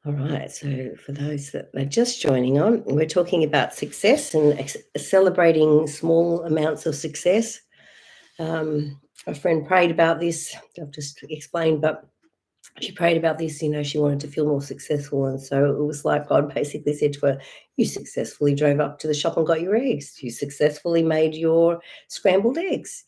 All right. So, for those that are just joining on, we're talking about success and celebrating small amounts of success. A friend prayed about this. I've just explained, but she prayed about this. She wanted to feel more successful. And so it was like God basically said to her, "You successfully drove up to the shop and got your eggs. You successfully made your scrambled eggs.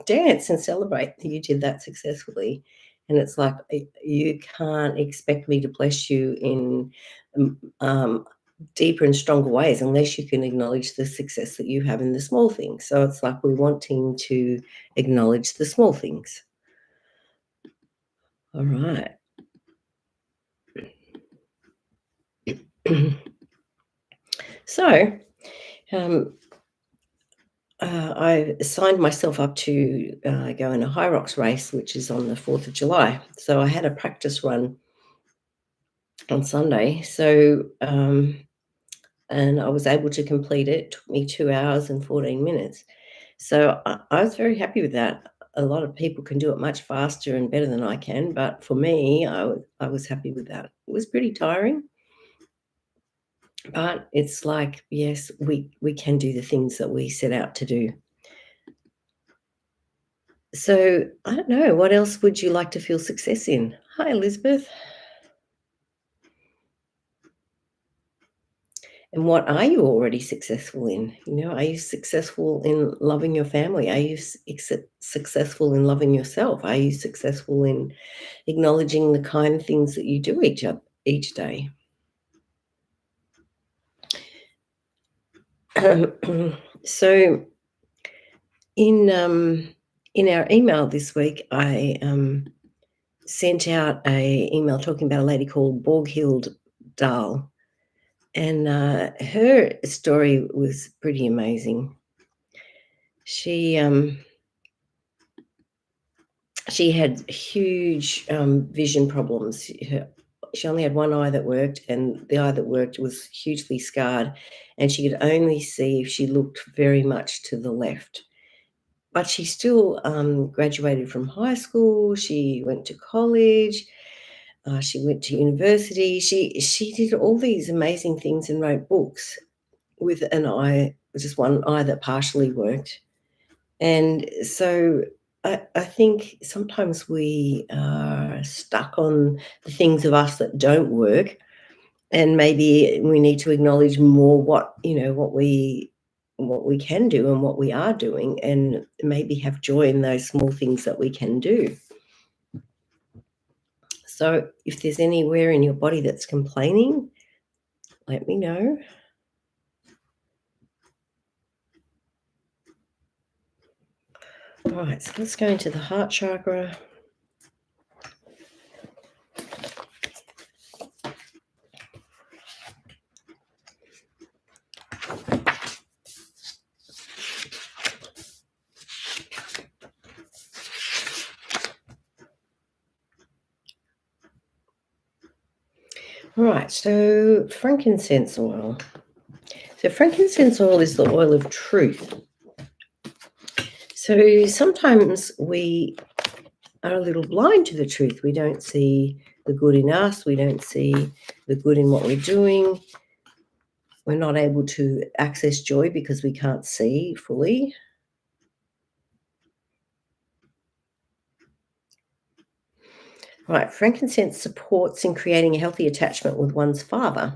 Dance and celebrate that you did that successfully." And it's like, you can't expect me to bless you in um, um, deeper and stronger ways unless you can acknowledge the success that you have in the small things. So it's like we're wanting to acknowledge the small things. All right. So, um, I signed myself up to go in a high rocks race, which is on the 4th of July. So I had a practice run on Sunday. And I was able to complete it. It took me 2 hours and 14 minutes. So I was very happy with that. A lot of people can do it much faster and better than I can, but for me, I was happy with that. It was pretty tiring, but it's like, yes, we can do the things that we set out to do. So I don't know, what else would you like to feel success in? Hi, Elizabeth. And what are you already successful in? Are you successful in loving your family? Are you successful in loving yourself? Are you successful in acknowledging the kind things that you do each day? So in our email this week, I sent out a email talking about a lady called Borghild Dahl. And her story was pretty amazing. She had huge vision problems. She only had one eye that worked, and the eye that worked was hugely scarred, and she could only see if she looked very much to the left. But she still graduated from high school. She went to college. She went to university. She did all these amazing things and wrote books with just one eye that partially worked. And so I think sometimes we are stuck on the things of us that don't work, and maybe we need to acknowledge more what we can do and what we are doing, and maybe have joy in those small things that we can do. So if there's anywhere in your body that's complaining, let me know. All right, so let's go into the heart chakra. All right, so frankincense oil. So frankincense oil is the oil of truth. So sometimes we are a little blind to the truth. We don't see the good in us. We don't see the good in what we're doing. We're not able to access joy because we can't see fully. Right, frankincense supports in creating a healthy attachment with one's father.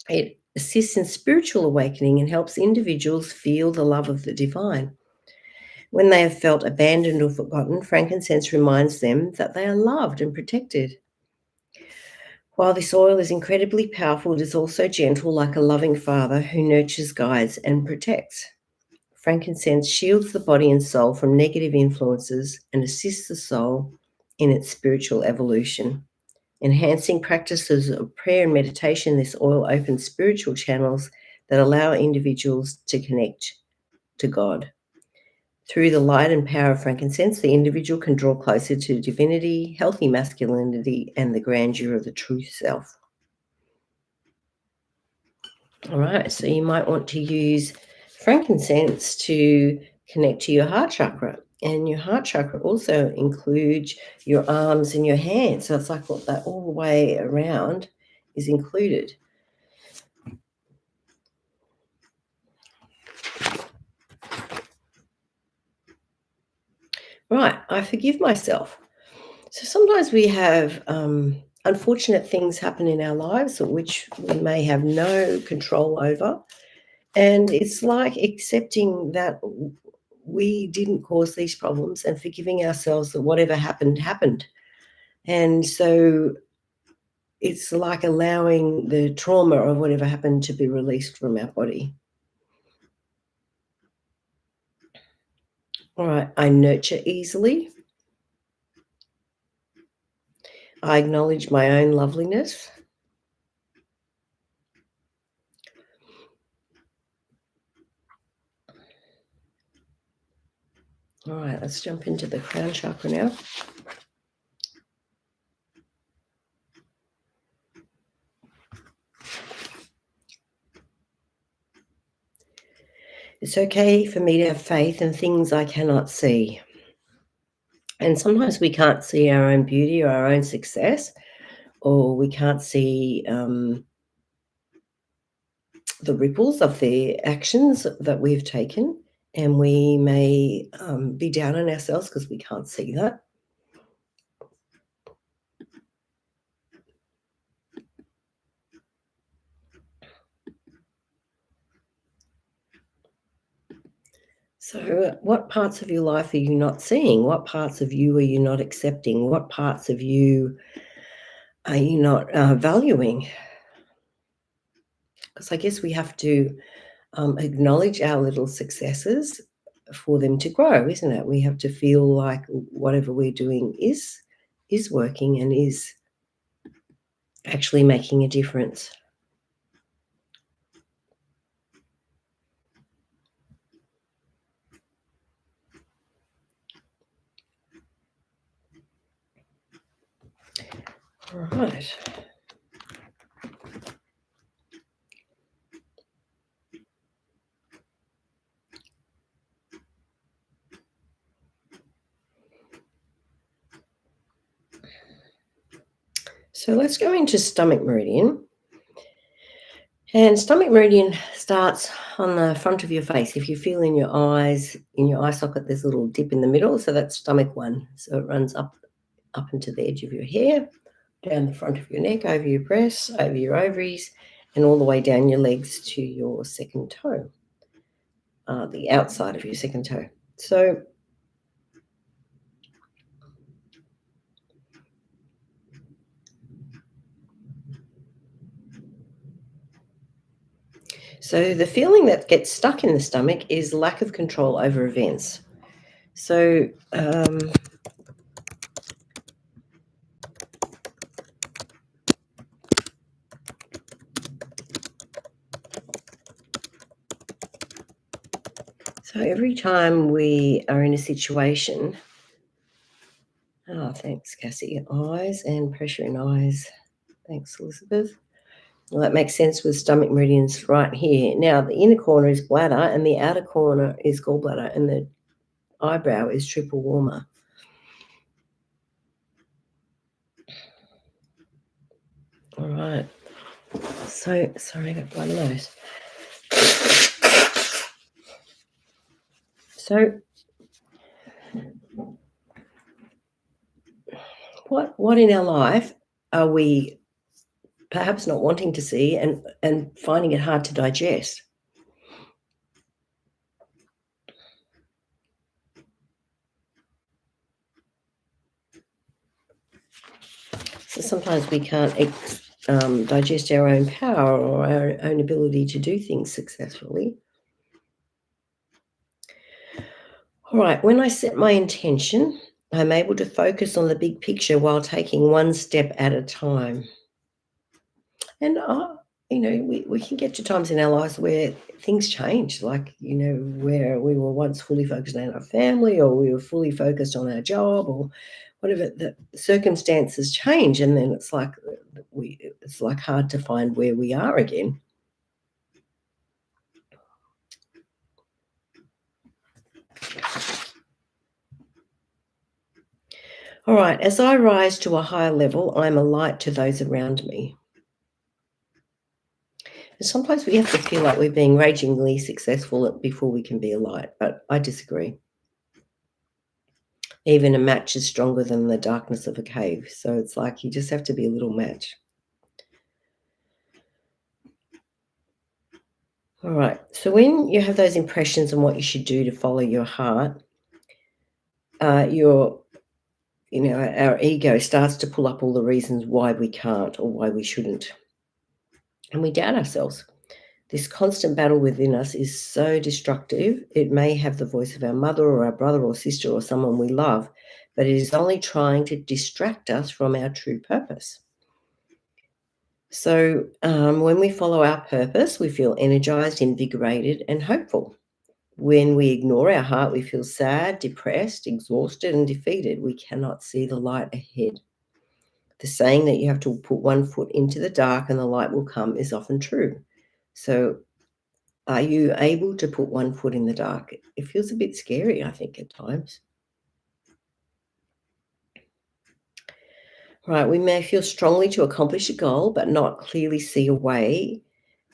It assists in spiritual awakening and helps individuals feel the love of the divine. When they have felt abandoned or forgotten, frankincense reminds them that they are loved and protected. While this oil is incredibly powerful, it is also gentle, like a loving father who nurtures, guides, and protects. Frankincense shields the body and soul from negative influences and assists the soul in its spiritual evolution. Enhancing practices of prayer and meditation, this oil opens spiritual channels that allow individuals to connect to God. Through the light and power of frankincense, the individual can draw closer to divinity, healthy masculinity, and the grandeur of the true self. All right, so you might want to use frankincense to connect to your heart chakra. And your heart chakra also includes your arms and your hands. So it's like what that all the way around is included. Right, I forgive myself. So sometimes we have unfortunate things happen in our lives which we may have no control over. And it's like accepting that we didn't cause these problems and forgiving ourselves that whatever happened, happened. And so it's like allowing the trauma of whatever happened to be released from our body. All right, I nurture easily. I acknowledge my own loveliness. All right, let's jump into the crown chakra now. It's okay for me to have faith in things I cannot see. And sometimes we can't see our own beauty or our own success, or we can't see the ripples of the actions that we've taken. And we may be down on ourselves because we can't see that. So, what parts of your life are you not seeing? What parts of you are you not accepting? What parts of you are you not valuing? Because I guess we have to acknowledge our little successes for them to grow, isn't it? We have to feel like whatever we're doing is working and is actually making a difference. All right. So let's go into stomach meridian. And stomach meridian starts on the front of your face. If you feel in your eyes, in your eye socket, there's a little dip in the middle. So that's stomach 1. So it runs up into the edge of your hair, down the front of your neck, over your breasts, over your ovaries, and all the way down your legs to your second toe, the outside of your second toe. So the feeling that gets stuck in the stomach is lack of control over events. So so every time we are in a situation, oh, thanks, Cassie. Eyes and pressure in eyes. Thanks, Elizabeth. Well, that makes sense with stomach meridians right here. Now, the inner corner is bladder and the outer corner is gallbladder, and the eyebrow is triple warmer. All right. So, sorry, I got blood nose. So, what in our life are we perhaps not wanting to see and finding it hard to digest? So sometimes we can't digest our own power or our own ability to do things successfully. All right, when I set my intention, I'm able to focus on the big picture while taking one step at a time. And, we can get to times in our lives where things change, like, where we were once fully focused on our family or we were fully focused on our job or whatever. The circumstances change, and then it's like hard to find where we are again. All right, as I rise to a higher level, I'm a light to those around me. And sometimes we have to feel like we're being ragingly successful before we can be a light, but I disagree. Even a match is stronger than the darkness of a cave. So it's like you just have to be a little match. All right. So when you have those impressions on what you should do to follow your heart, your our ego starts to pull up all the reasons why we can't or why we shouldn't, and we doubt ourselves. This constant battle within us is so destructive. It may have the voice of our mother or our brother or sister or someone we love, but it is only trying to distract us from our true purpose. So, when we follow our purpose, we feel energized, invigorated, and hopeful. When we ignore our heart, we feel sad, depressed, exhausted, and defeated. We cannot see the light ahead. The saying that you have to put one foot into the dark and the light will come is often true. So, are you able to put one foot in the dark? It feels a bit scary, I think, at times. Right, we may feel strongly to accomplish a goal, but not clearly see a way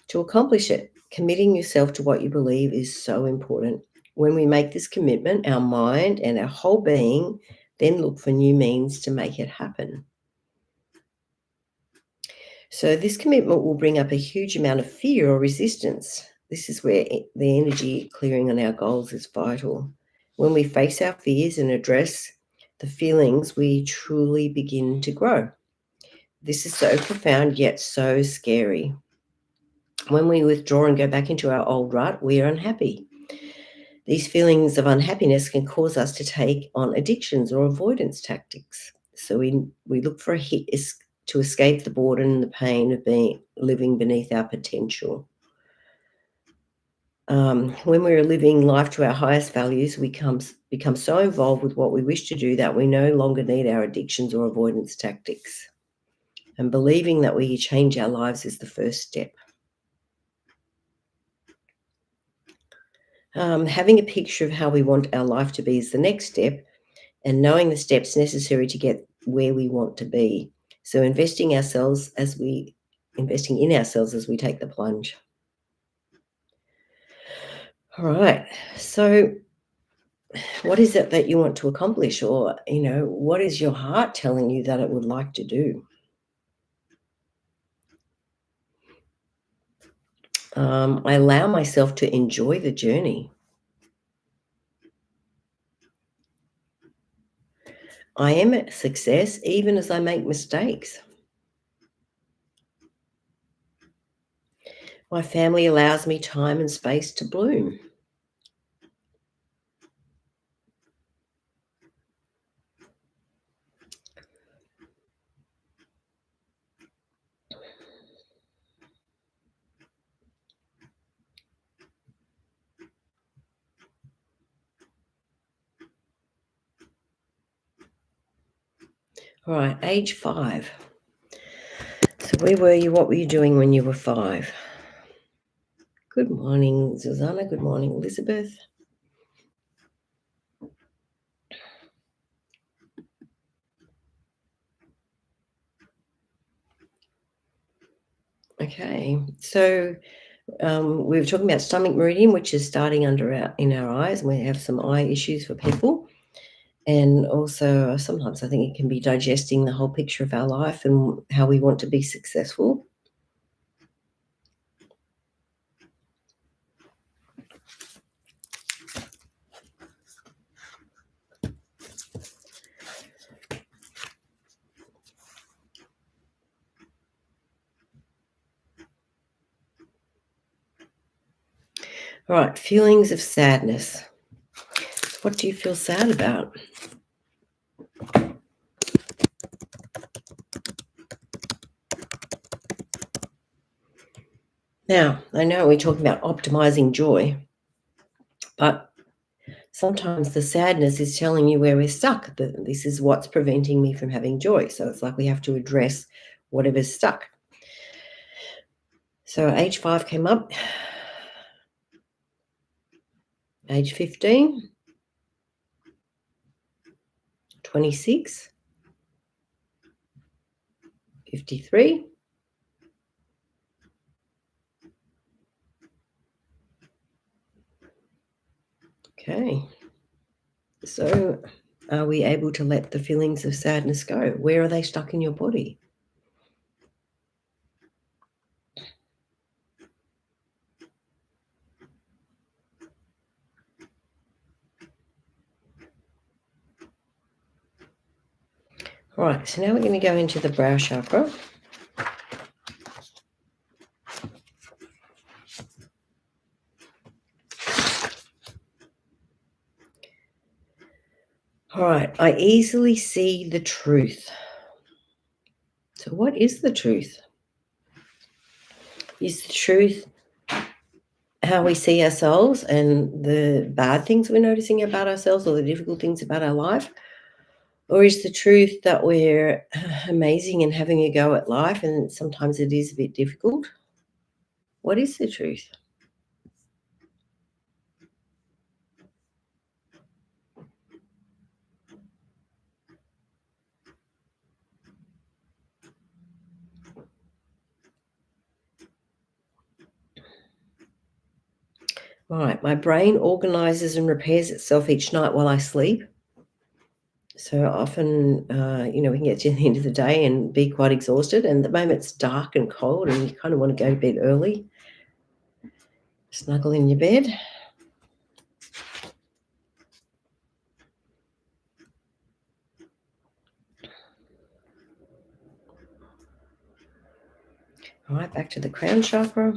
to accomplish it. Committing yourself to what you believe is so important. When we make this commitment, our mind and our whole being then look for new means to make it happen. So, this commitment will bring up a huge amount of fear or resistance. This is where the energy clearing on our goals is vital. When we face our fears and address the feelings, we truly begin to grow. This is so profound yet so scary. When we withdraw and go back into our old rut, we are unhappy. These feelings of unhappiness can cause us to take on addictions or avoidance tactics. So we look for a hit to escape the boredom and the pain of being living beneath our potential. When we're living life to our highest values, we become so involved with what we wish to do that we no longer need our addictions or avoidance tactics. And believing that we change our lives is the first step. Having a picture of how we want our life to be is the next step, and knowing the steps necessary to get where we want to be. So investing in ourselves as we take the plunge. All right. So what is it that you want to accomplish, or what is your heart telling you that it would like to do? I allow myself to enjoy the journey. I am a success even as I make mistakes. My family allows me time and space to bloom. All right, age 5. So where were you? What were you doing when you were 5? Good morning, Susanna. Good morning, Elizabeth. Okay, so we were talking about stomach meridian, which is starting in our eyes, and we have some eye issues for people. And also, sometimes I think it can be digesting the whole picture of our life and how we want to be successful. All right, feelings of sadness. What do you feel sad about? Now, I know we're talking about optimizing joy, but sometimes the sadness is telling you where we're stuck, that this is what's preventing me from having joy. So it's like we have to address whatever's stuck. So age 5 came up. Age 15, 26, 53. Okay. So, are we able to let the feelings of sadness go? Where are they stuck in your body? All right, so now we're going to go into the brow chakra. All right, I easily see the truth. So, what is the truth? Is the truth how we see ourselves and the bad things we're noticing about ourselves or the difficult things about our life? Or is the truth that we're amazing and having a go at life and sometimes it is a bit difficult? What is the truth? All right, my brain organizes and repairs itself each night while I sleep. So often, we can get to the end of the day and be quite exhausted. And the moment it's dark and cold and you kind of want to go to bed early, snuggle in your bed. All right, back to the crown chakra.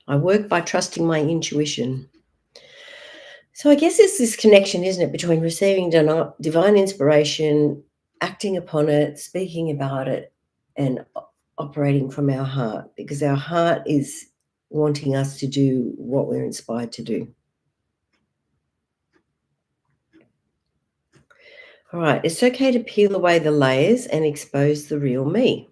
I work by trusting my intuition. So I guess it's this connection, isn't it, between receiving divine inspiration, acting upon it, speaking about it, and operating from our heart, because our heart is wanting us to do what we're inspired to do. All right, it's okay to peel away the layers and expose the real me.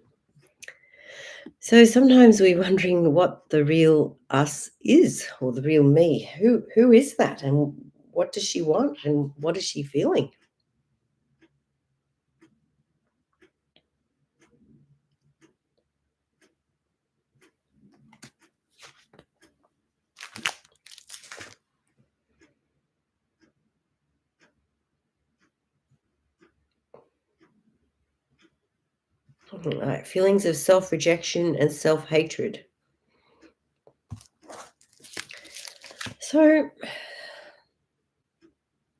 So sometimes we're wondering what the real us is, or the real me. Who is that, and what does she want, and what is she feeling? All right, feelings of self-rejection and self-hatred. So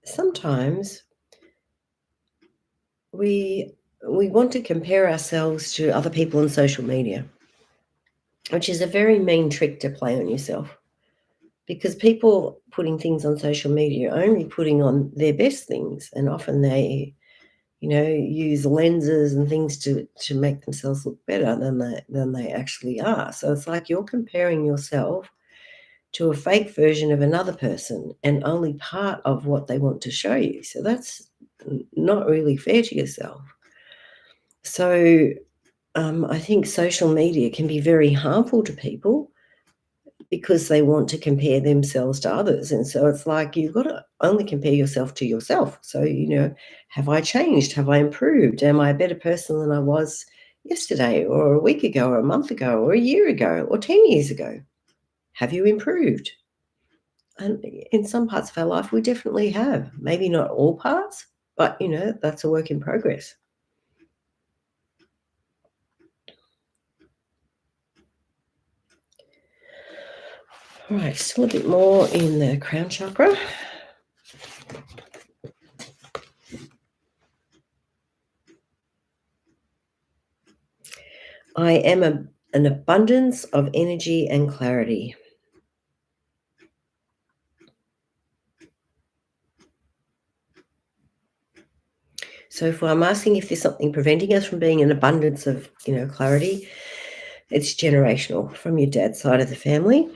sometimes we want to compare ourselves to other people on social media, which is a very mean trick to play on yourself, because people putting things on social media are only putting on their best things, and often they use lenses and things to make themselves look better than they actually are. So it's like you're comparing yourself to a fake version of another person and only part of what they want to show you. So that's not really fair to yourself. So I think social media can be very harmful to people because they want to compare themselves to others. And so it's like you've got to only compare yourself to yourself. So, have I changed? Have I improved? Am I a better person than I was yesterday or a week ago or a month ago or a year ago or 10 years ago? Have you improved? And in some parts of our life, we definitely have. Maybe not all parts, but, that's a work in progress. All right, still a bit more in the crown chakra. I am an abundance of energy and clarity. So if I'm asking if there's something preventing us from being an abundance of, clarity, it's generational from your dad's side of the family.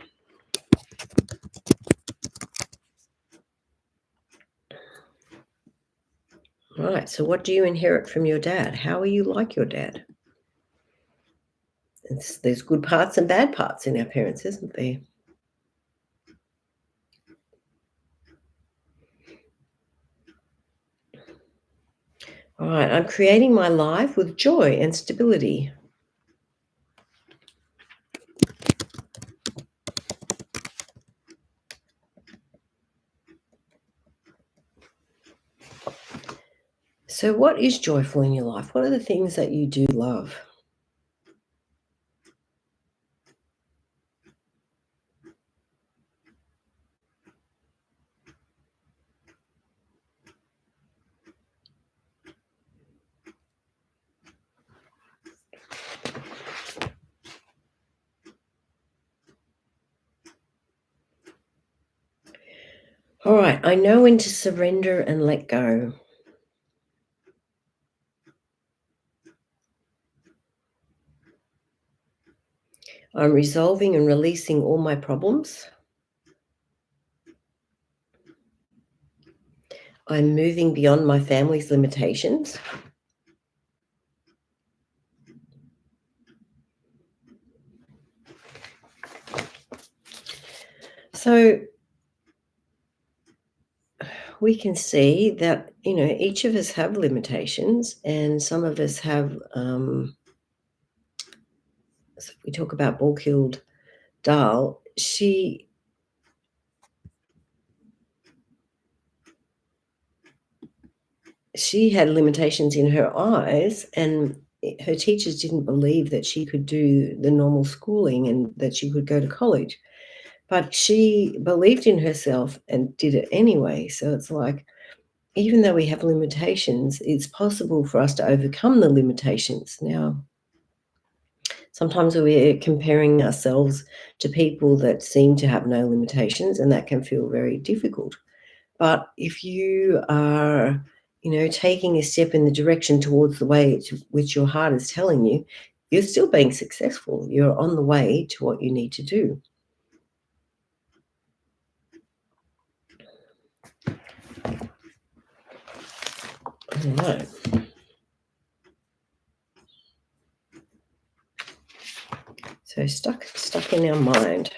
Right. So what do you inherit from your dad? How are you like your dad? There's good parts and bad parts in our parents, isn't there? All right, I'm creating my life with joy and stability. So, what is joyful in your life? What are the things that you do love? All right, I know when to surrender and let go. I'm resolving and releasing all my problems. I'm moving beyond my family's limitations. So we can see that, each of us have limitations, and some of us have, so if we talk about Borghild Dahl, she had limitations in her eyes, and her teachers didn't believe that she could do the normal schooling and that she could go to college. But she believed in herself and did it anyway. So it's like, even though we have limitations, it's possible for us to overcome the limitations. Now, sometimes we're comparing ourselves to people that seem to have no limitations, and that can feel very difficult. But if you are, taking a step in the direction towards the way which your heart is telling you, you're still being successful. You're on the way to what you need to do. I don't know. So stuck in our mind.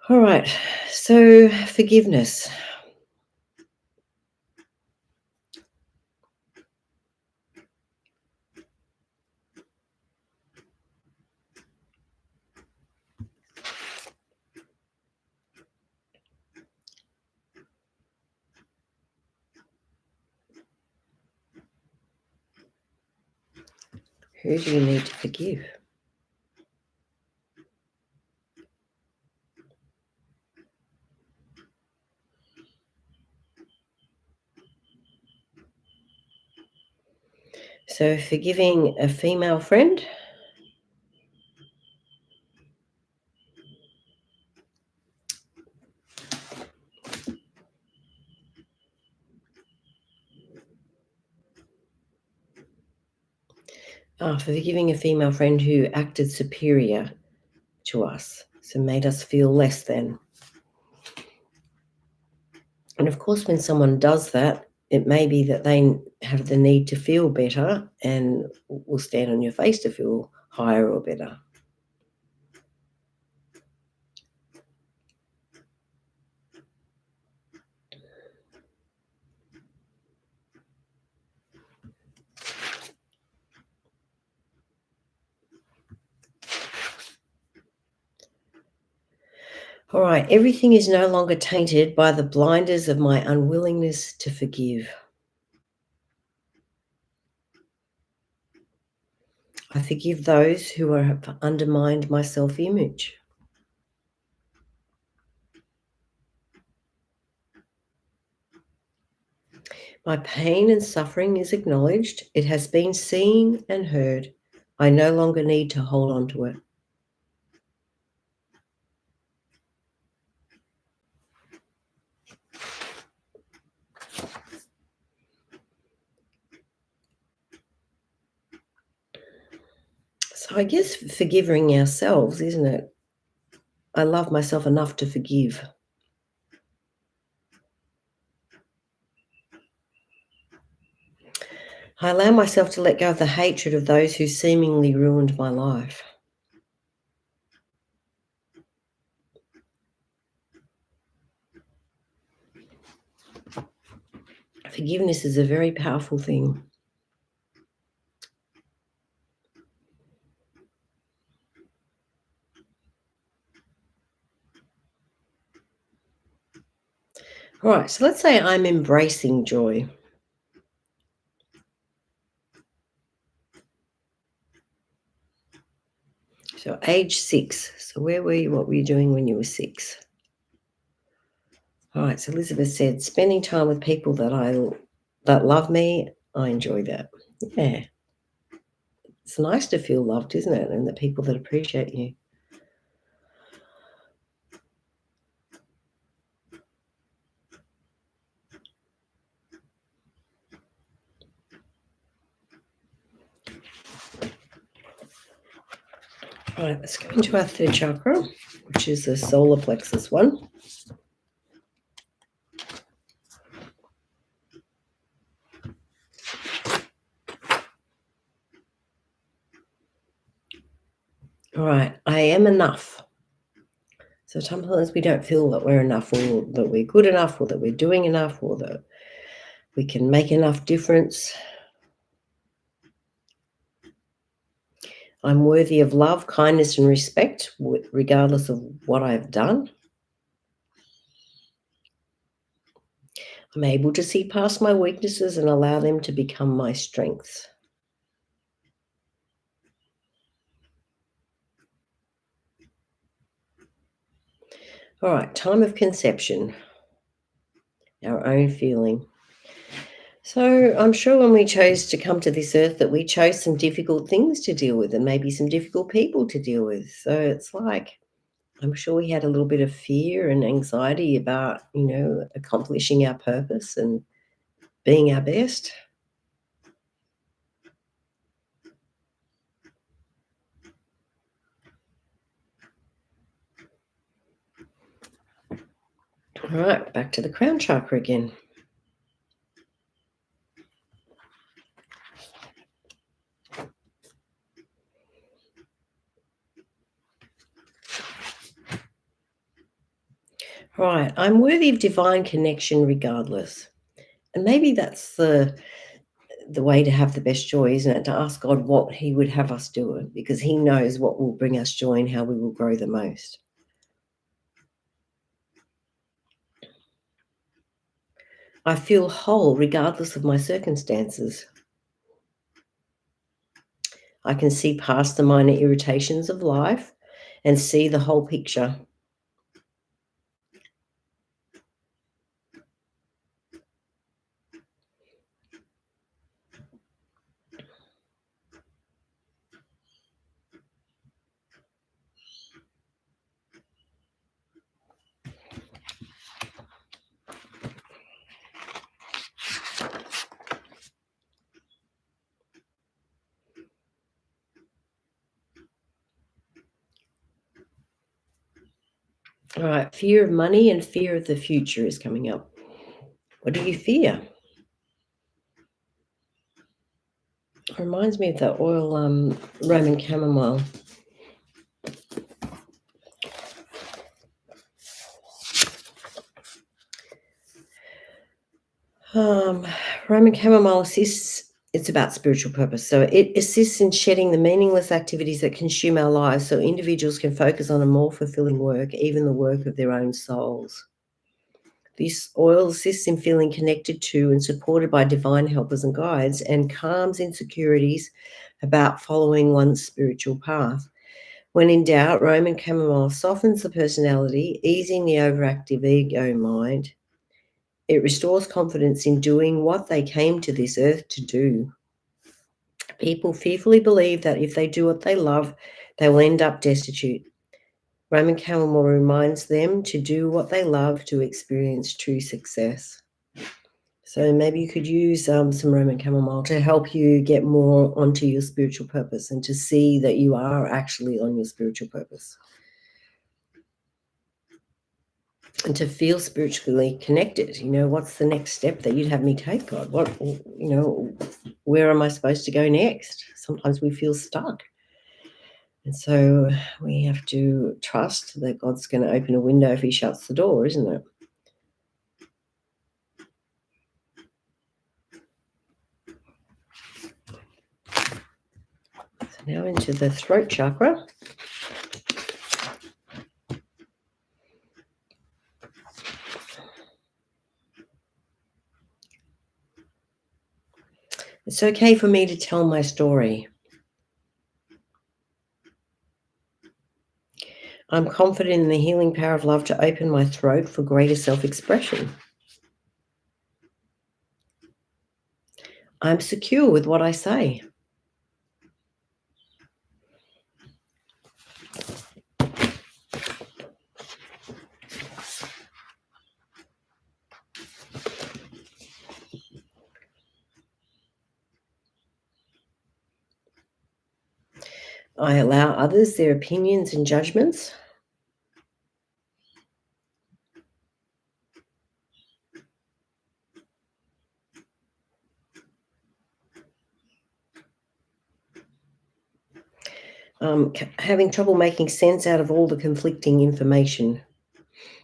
All right. So forgiveness. Who do you need to forgive? So forgiving a female friend. Forgiving a female friend who acted superior to us, so made us feel less than. And of course, when someone does that, it may be that they have the need to feel better and will stand on your face to feel higher or better. All right, everything is no longer tainted by the blinders of my unwillingness to forgive. I forgive those who have undermined my self-image. My pain and suffering is acknowledged. It has been seen and heard. I no longer need to hold on to it. So I guess forgiving ourselves, isn't it? I love myself enough to forgive. I allow myself to let go of the hatred of those who seemingly ruined my life. Forgiveness is a very powerful thing. All right, so let's say I'm embracing joy. So age 6. So where were you? What were you doing when you were 6? All right, so Elizabeth said, spending time with people that love me, I enjoy that. Yeah. It's nice to feel loved, isn't it? And the people that appreciate you. All right, let's go into our third chakra, which is the solar plexus one. All right, I am enough. So sometimes we don't feel that we're enough, or that we're good enough, or that we're doing enough, or that we can make enough difference. I'm worthy of love, kindness, and respect, regardless of what I've done. I'm able to see past my weaknesses and allow them to become my strengths. All right, time of conception, our own feeling. So I'm sure when we chose to come to this earth that we chose some difficult things to deal with and maybe some difficult people to deal with. So it's like, I'm sure we had a little bit of fear and anxiety about, accomplishing our purpose and being our best. All right, back to the crown chakra again. Right, I'm worthy of divine connection regardless. And maybe that's the way to have the best joy, isn't it? To ask God what He would have us do, because He knows what will bring us joy and how we will grow the most. I feel whole regardless of my circumstances. I can see past the minor irritations of life and see the whole picture. All right, fear of money and fear of the future is coming up. What do you fear? It reminds me of the oil Roman chamomile. Roman chamomile assists, it's about spiritual purpose. So it assists in shedding the meaningless activities that consume our lives so individuals can focus on a more fulfilling work, even the work of their own souls. This oil assists in feeling connected to and supported by divine helpers and guides and calms insecurities about following one's spiritual path. When in doubt, Roman chamomile softens the personality, easing the overactive ego mind. It restores confidence in doing what they came to this earth to do. People fearfully believe that if they do what they love, they will end up destitute. Roman chamomile reminds them to do what they love to experience true success. So maybe you could use some Roman chamomile to help you get more onto your spiritual purpose and to see that you are actually on your spiritual purpose. And to feel spiritually connected. What's the next step that you'd have me take, God? Where am I supposed to go next? Sometimes we feel stuck. And so we have to trust that God's going to open a window if He shuts the door, isn't it? Now into the throat chakra. It's okay for me to tell my story. I'm confident in the healing power of love to open my throat for greater self-expression. I'm secure with what I say. I allow others their opinions and judgments. Having trouble making sense out of all the conflicting information.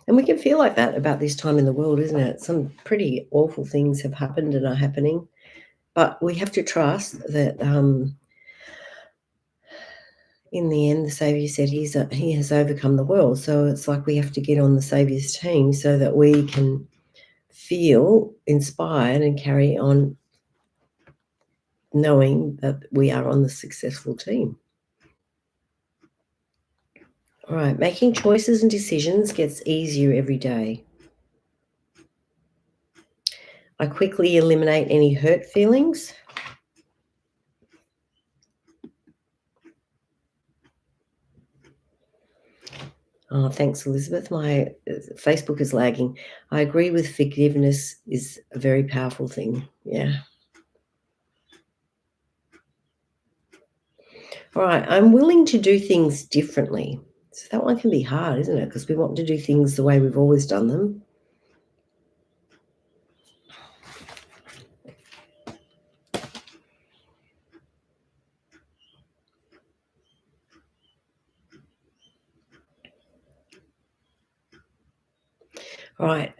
And we can feel like that about this time in the world, isn't it? Some pretty awful things have happened and are happening. But we have to trust that in the end, the Saviour said he has overcome the world. So it's like we have to get on the Saviour's team so that we can feel inspired and carry on knowing that we are on the successful team. All right, making choices and decisions gets easier every day. I quickly eliminate any hurt feelings. Oh, thanks, Elizabeth. My Facebook is lagging. I agree with forgiveness is a very powerful thing. Yeah. All right. I'm willing to do things differently. So that one can be hard, isn't it? Because we want to do things the way we've always done them. All right.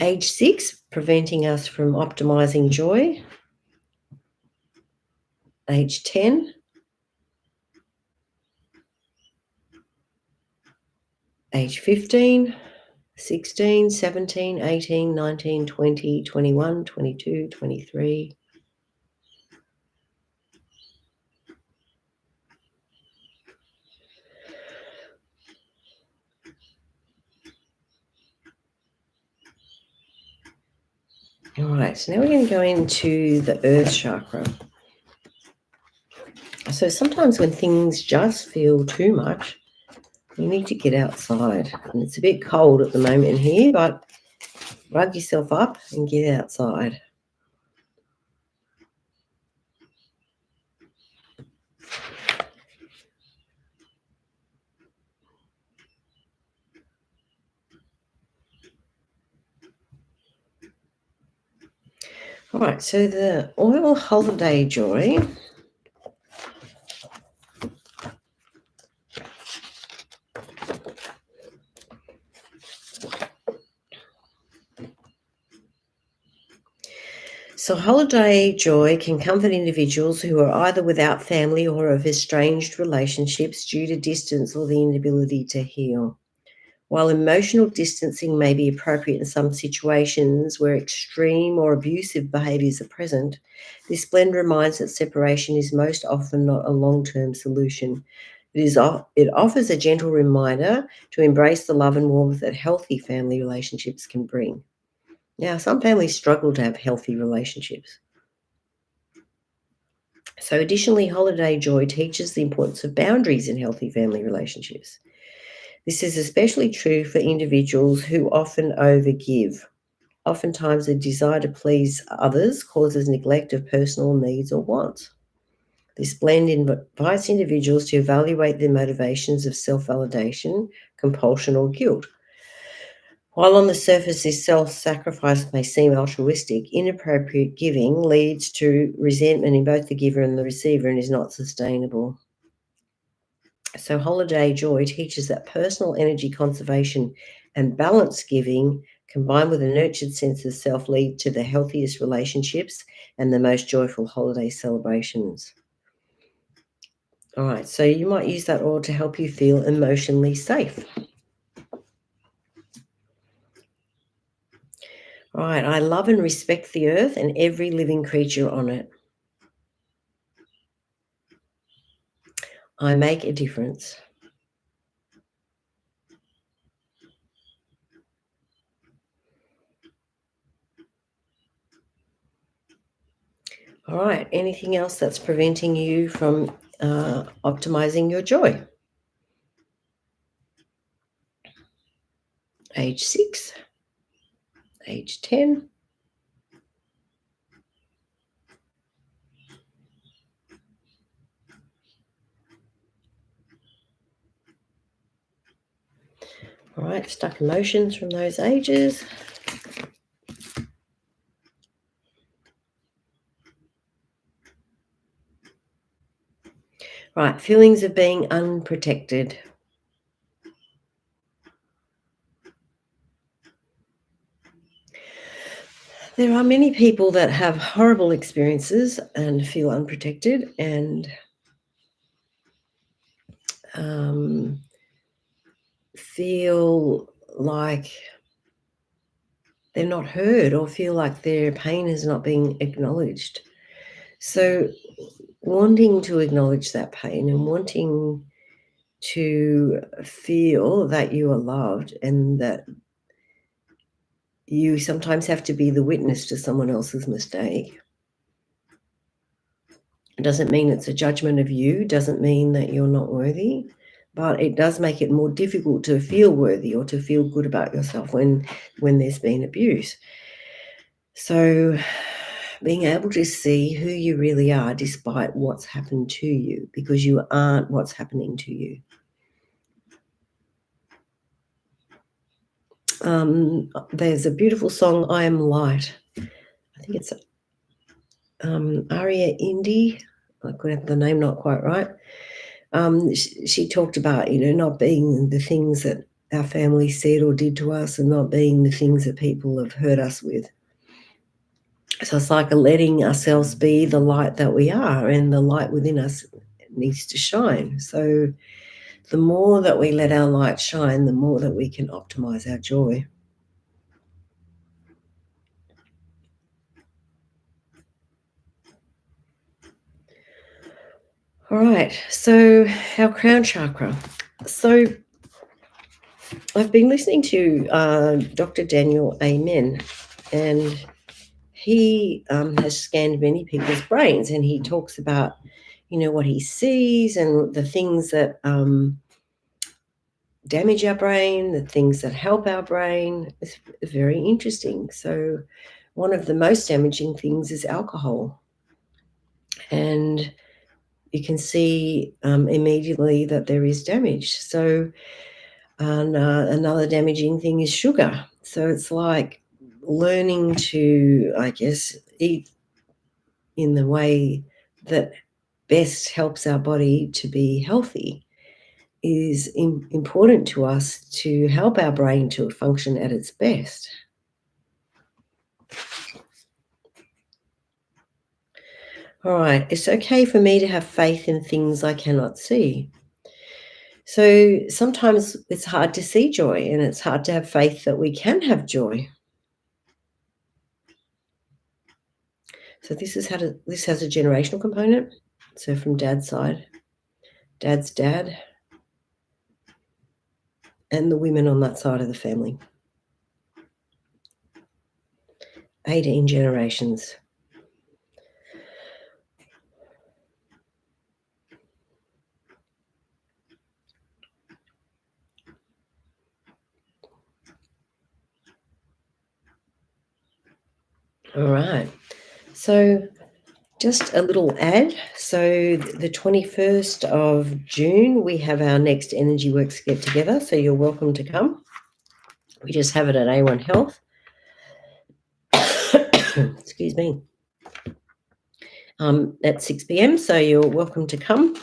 Age 6, preventing us from optimizing joy. Age 10. Age 15. 16, 17, 18, 19, 20, 21, 22, 23. All right, so now we're going to go into the earth chakra. So sometimes when things just feel too much, you need to get outside. And it's a bit cold at the moment here, but rug yourself up and get outside. All right, so the oil holiday joy. So holiday joy can comfort individuals who are either without family or have estranged relationships due to distance or the inability to heal. While emotional distancing may be appropriate in some situations where extreme or abusive behaviours are present, this blend reminds that separation is most often not a long-term solution. It offers a gentle reminder to embrace the love and warmth that healthy family relationships can bring. Now, some families struggle to have healthy relationships. So additionally, holiday joy teaches the importance of boundaries in healthy family relationships. This is especially true for individuals who often overgive. Oftentimes, a desire to please others causes neglect of personal needs or wants. This blend invites individuals to evaluate their motivations of self-validation, compulsion, or guilt. While on the surface this self-sacrifice may seem altruistic, inappropriate giving leads to resentment in both the giver and the receiver and is not sustainable. So holiday joy teaches that personal energy conservation and balanced giving combined with a nurtured sense of self lead to the healthiest relationships and the most joyful holiday celebrations. All right, so you might use that oil to help you feel emotionally safe. All right, I love and respect the earth and every living creature on it. I make a difference. All right, anything else that's preventing you from optimizing your joy? Age 6, age 10. All right, stuck emotions from those ages. Right, feelings of being unprotected. There are many people that have horrible experiences and feel unprotected and feel like they're not heard or feel like their pain is not being acknowledged. So, wanting to acknowledge that pain and wanting to feel that you are loved and that you sometimes have to be the witness to someone else's mistake. It doesn't mean it's a judgment of you, doesn't mean that you're not worthy, but it does make it more difficult to feel worthy or to feel good about yourself when there's been abuse. So being able to see who you really are despite what's happened to you, because you aren't what's happening to you. There's a beautiful song, I Am Light. I think it's Aria Indy. I could have the name not quite right. She talked about, not being the things that our family said or did to us and not being the things that people have hurt us with. So it's like letting ourselves be the light that we are, and the light within us needs to shine. So the more that we let our light shine, the more that we can optimize our joy. All right, so our crown chakra. So I've been listening to Dr. Daniel Amen, and he has scanned many people's brains, and he talks about, what he sees and the things that damage our brain, the things that help our brain. It's very interesting. So one of the most damaging things is alcohol. And you can see immediately that there is damage. So another damaging thing is sugar. So it's like learning to, I guess, eat in the way that best helps our body to be healthy is important to us to help our brain to function at its best. All right, it's okay for me to have faith in things I cannot see. So sometimes it's hard to see joy, and it's hard to have faith that we can have joy. So this has a generational component. So from dad's side, dad's dad, and the women on that side of the family. 18 generations. All right. So just a little ad. So the 21st of June, we have our next Energy Works get together. So you're welcome to come. We just have it at A1 Health. Excuse me. At 6 p.m. So you're welcome to come.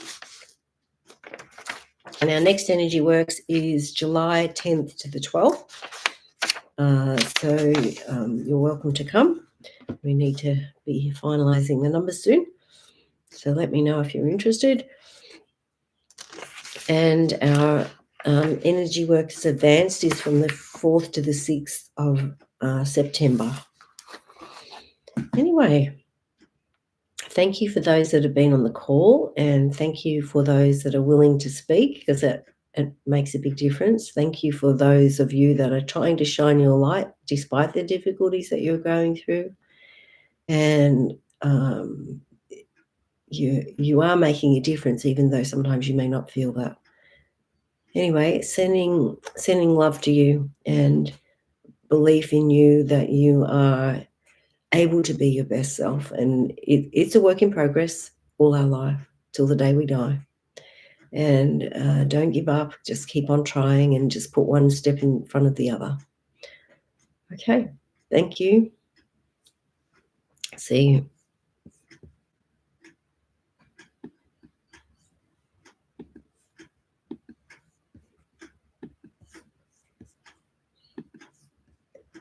And our next Energy Works is July 10th to the 12th. So you're welcome to come. We need to be finalising the numbers soon. So let me know if you're interested. And our energy Workz Advanced is from the 4th to the 6th of September. Anyway, thank you for those that have been on the call, and thank you for those that are willing to speak, because it makes a big difference. Thank you for those of you that are trying to shine your light despite the difficulties that you're going through. And you are making a difference, even though sometimes you may not feel that. Anyway, sending love to you and belief in you that you are able to be your best self. And it's a work in progress all our life till the day we die. And don't give up. Just keep on trying and just put one step in front of the other. Okay. Thank you. See you.